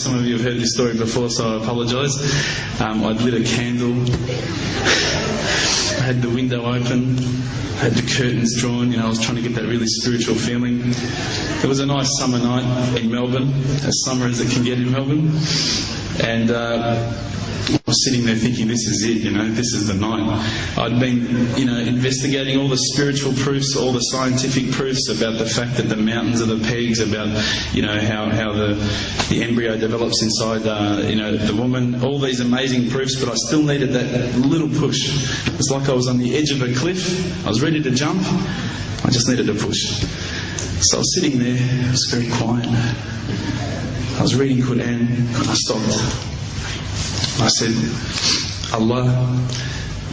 Some of you have heard this story before, so I apologise. I'd lit a candle. I had the window open. I had the curtains drawn. I was trying to get that really spiritual feeling. It was a nice summer night in Melbourne, as summer as it can get in Melbourne. And I was sitting there thinking, this is it, this is the night. I'd been, investigating all the spiritual proofs, all the scientific proofs about the fact that the mountains are the pegs, about, how the embryo develops inside, the woman, all these amazing proofs, but I still needed that little push. It was like I was on the edge of a cliff. I was ready to jump. I just needed a push. So I was sitting there. It was very quiet. I was reading Quran, and I stopped. I said, Allah,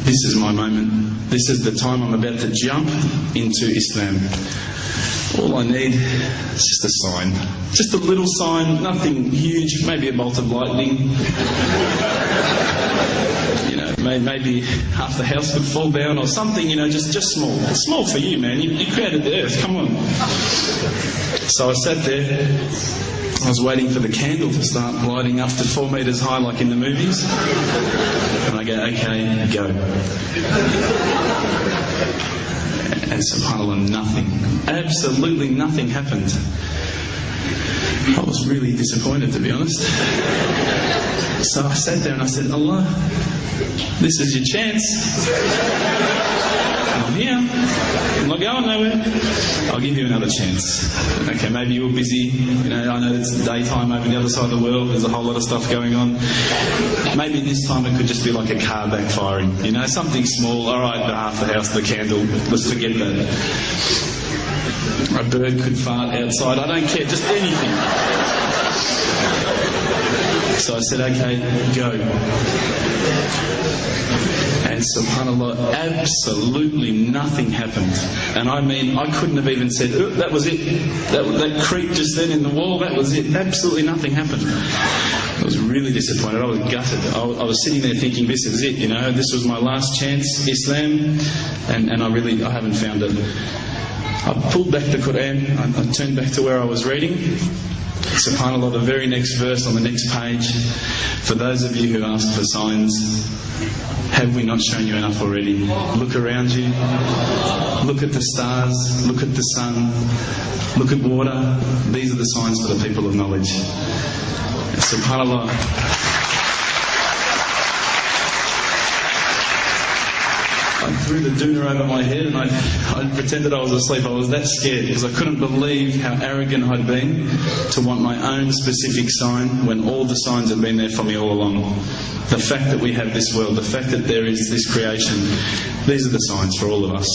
this is my moment. This is the time I'm about to jump into Islam. All I need is just a sign. Just a little sign, nothing huge, maybe a bolt of lightning. Maybe half the house could fall down or something, just small. It's small for you, man. You created the earth, come on. So I sat there. I was waiting for the candle to start lighting up to 4 metres high like in the movies. And I go, okay, go. And subhanAllah, nothing. Absolutely nothing happened. I was really disappointed, to be honest. So I sat there and I said, Allah, this is your chance. I'm here. I'm not going nowhere. I'll give you another chance. Okay, maybe you were busy. I know it's daytime over the other side of the world. There's a whole lot of stuff going on. Maybe this time it could just be like a car backfiring. Something small. All right, half the house, the candle. Let's forget that. A bird could fart outside. I don't care. Just anything. So I said, okay, go. And subhanAllah, absolutely nothing happened. And I mean, I couldn't have even said, oh, that was it. That creak just then in the wall, that was it. Absolutely nothing happened. I was really disappointed. I was gutted. I was sitting there thinking, this is it, this was my last chance, Islam, and I haven't found it. I pulled back the Quran, I turned back to where I was reading. SubhanAllah, the very next verse on the next page, for those of you who ask for signs, have we not shown you enough already? Look around you, look at the stars, look at the sun, look at water. These are the signs for the people of knowledge. SubhanAllah. I threw the doona over my head and I pretended I was asleep. I was that scared because I couldn't believe how arrogant I'd been to want my own specific sign when all the signs had been there for me all along. The fact that we have this world, the fact that there is this creation, these are the signs for all of us.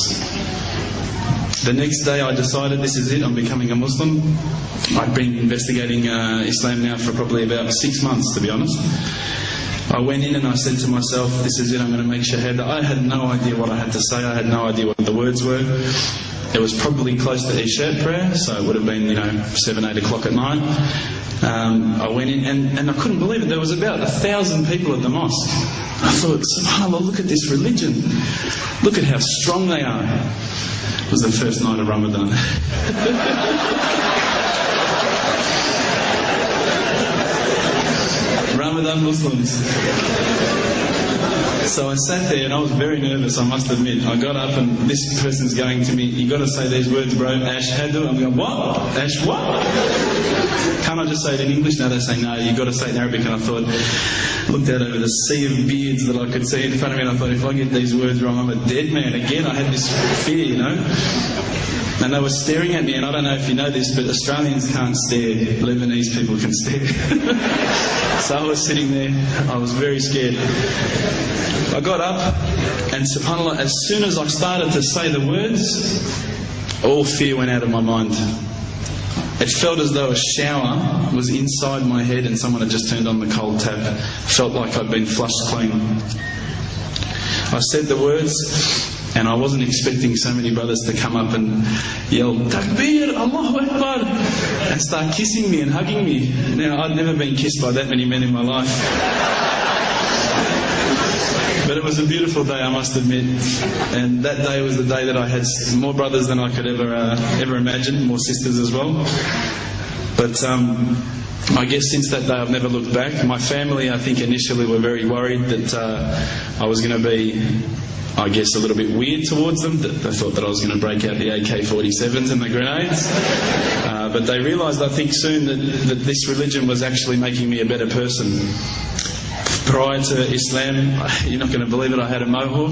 The next day I decided this is it, I'm becoming a Muslim. I'd been investigating Islam now for probably about 6 months, to be honest. I went in and I said to myself, this is it, I'm going to make shahada. I had no idea what I had to say. I had no idea what the words were. It was probably close to Isha prayer, so it would have been, 7, 8 o'clock at night. I went in and I couldn't believe it. There was about 1,000 people at the mosque. I thought, subhanAllah, look at this religion. Look at how strong they are. It was the first night of Ramadan. Ramadan Muslims. So I sat there and I was very nervous, I must admit. I got up and this person's going to me, you got to say these words, bro, Ashhadu. I'm going, what? Ash what? Can't I just say it in English? No, they say, no, you got to say it in Arabic. And I thought, looked out over the sea of beards that I could see in front of me and I thought, if I get these words wrong, I'm a dead man again. I had this fear, And they were staring at me, and I don't know if you know this, but Australians can't stare. Lebanese people can stare. So I was sitting there, I was very scared. I got up, and subhanAllah, as soon as I started to say the words, all fear went out of my mind. It felt as though a shower was inside my head and someone had just turned on the cold tap. It felt like I'd been flushed clean. I said the words, and I wasn't expecting so many brothers to come up and yell, Takbir, Allahu Akbar, and start kissing me and hugging me. Now, I'd never been kissed by that many men in my life. But it was a beautiful day, I must admit. And that day was the day that I had more brothers than I could ever imagine, more sisters as well. But I guess since that day I've never looked back. My family, I think, initially were very worried that I was going to be, I guess, a little bit weird towards them. That they thought that I was going to break out the AK-47s and the grenades. But they realised, I think, soon that this religion was actually making me a better person. Prior to Islam, you're not going to believe it, I had a mohawk.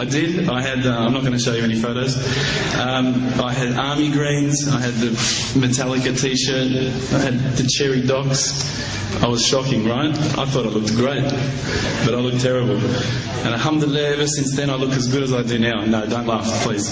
I did. I had, I'm not going to show you any photos. I had army greens, I had the Metallica t-shirt, I had the cherry docks. I was shocking, right? I thought I looked great, but I looked terrible. And alhamdulillah, ever since then I look as good as I do now. No, don't laugh, please.